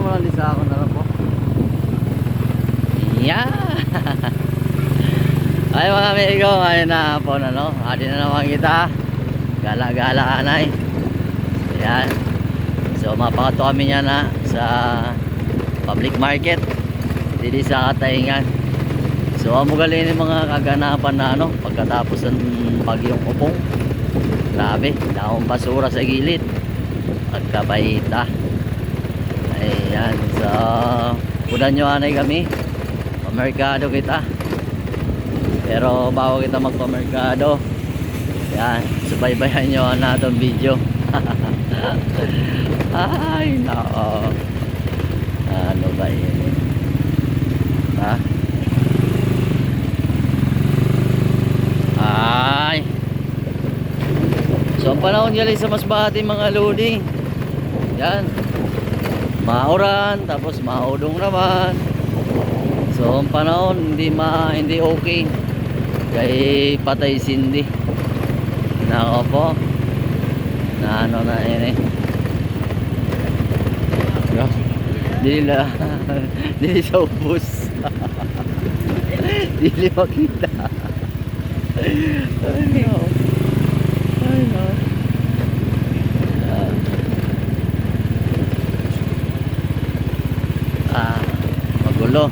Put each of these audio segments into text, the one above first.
mo lang di sa ako na lang po. Yeah. Ay mga amigo, ngayon na po na no. Adi na naman kita. Gala-gala anay. Ayan. So mapakato kami niya na sa public market. Dili sa Katayngan. So amo gali ni mga kaganapan na ano pagkatapos ng bagyong Upong. Grabe, daong basura sa gilid. Pagkabayita. Ayan. So kudan nyo anay kami. Pamerkado kita. Pero bago kita magpamerkado, yan, subaybayan nyo na itong video. Ay, nako. Ano ba yun? Ha? Ay. So, ang panahon gali sa Masbate mga lodi. Yan. Mauran, tapos maudong naman. So, ang panahon, hindi okay. Kay patay sindi. Nako po. Na ano na yun eh. Dili sa ubos. Dili makita. Ay no. Ay no. Magulo.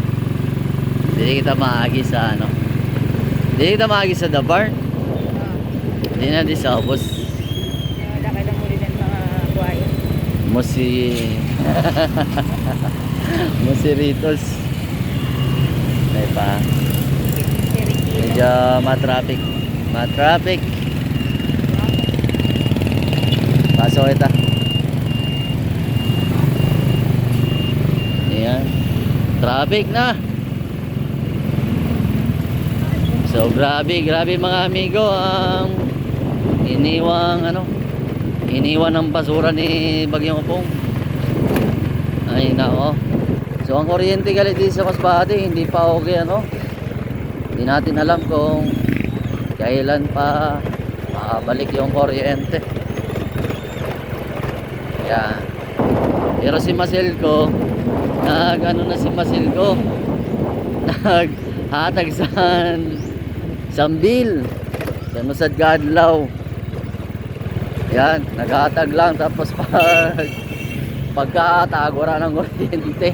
Dili kita maagi sa ano. Dili kita maagi sa Dabar. Hindi na di sa ubos. Lakay lang muli ng mga buhayo. Musiritos. May pa. Medyo matraffic. Matraffic. Pasok kita. Ayan. Traffic na. So grabe mga amigo ang iniwan ng basura ni Bagyong Upong. Ay nako. So ang kuryente gali dito sa Masbate hindi pa okay ano. Hindi natin alam kung kailan pa makabalik yung kuryente. Yan. Pero si Masilco naghatag Sambil sa Nusad Gadlaw. Yan, naghatag lang tapos pagkatagura ng kuryente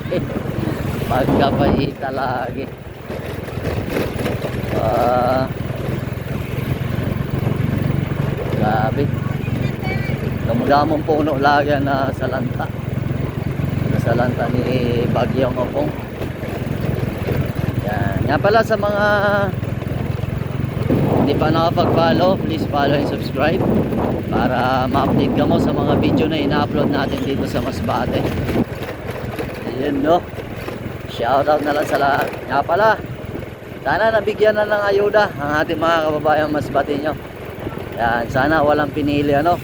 pagkapahita lagi. Grabe. Damong puno lagi na salanta. Salanta ni Bagyong Upong. Yan. Nga pala sa mga hindi pa nakapag-follow, please follow and subscribe para ma-update ka mo sa mga video na ina-upload natin dito sa Masbate. Ayan no. Shoutout na lang sa lahat. Nga pala, sana nabigyan na ng ayuda ang ating mga kababayang Masbate nyo. Yan, sana walang pinili ano.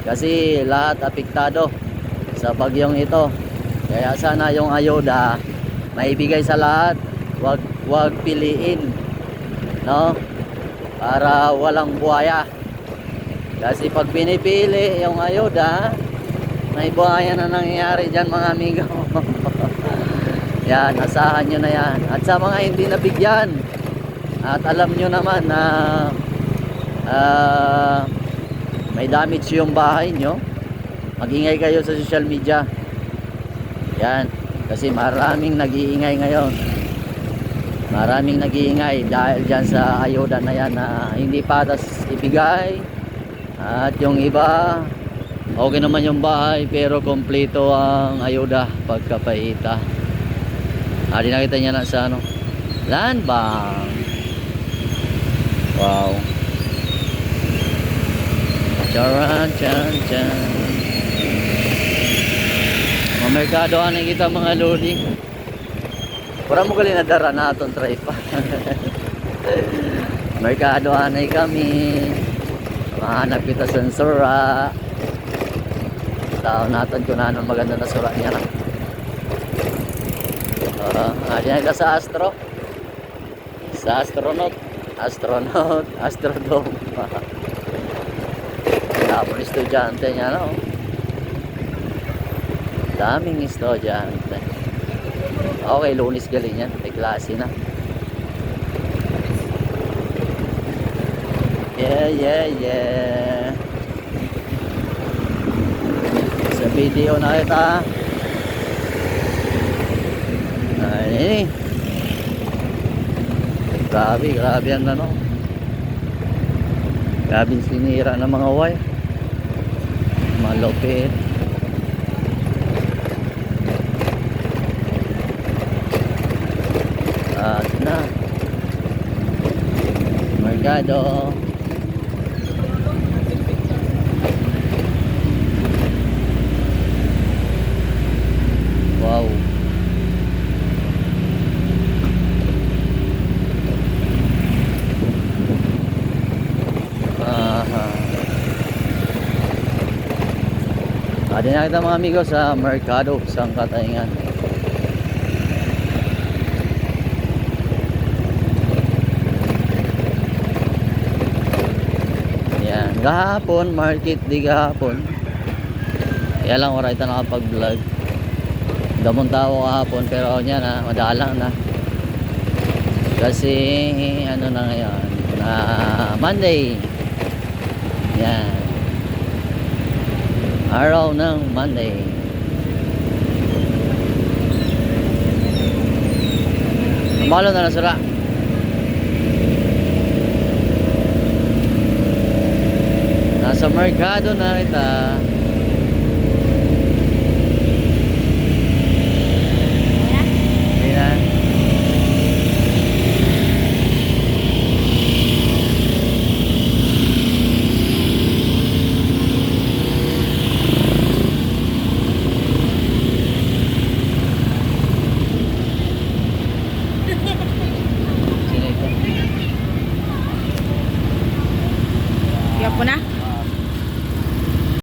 Kasi lahat apektado sa bagyong ito. Kaya sana yung ayuda maibigay sa lahat. Wag piliin. No? Para walang buhaya. Kasi pag pinipili yung ayuda, may buhaya na nangyayari dyan mga amigo. Yan, asahan nyo na yan. At sa mga hindi nabigyan, at alam nyo naman na may damage yung bahay nyo, mag-ingay kayo sa social media. Yan, kasi maraming nag-iingay ngayon. Maraming nag-iingay dahil dyan sa ayuda na yan na hindi patas ibigay. At yung iba, okay naman yung bahay pero kompleto ang ayuda pagkapahita. Di nakita niya na sa ano, Land Bank. Wow. Charan, chan, chan. Mamerkado anay kita mga lodi. Para mo gali na dara na atong try pa. Merkado anay kami. Mahanap kita sa sura. Tao natin kung ano maganda na sura niya na. Diyan ka sa Astro. Sa Astrodome. Tapos estudyante niya no. Daming estudyante. Okay, Lunes galing yan. May klase na. Yeah, yeah, yeah. Sa video na kita. Ay, grabe, grabe ang ano. Grabe sinira ng mga wire. Malupit. At na. Mercado. Wow. Adi na kita mga amigo sa Mercado, sa Katayngan. Yan, gahapon, market di gahapon. Kaya lang wala ito nakapag-vlog. Damon tao kahapon pero yan na, madalang na. Kasi ano na ngayon, na Monday. Yan. Araw ng Monday. Malo na nasira. Nasa Mercado na kita. Ayan. Iyak ko na.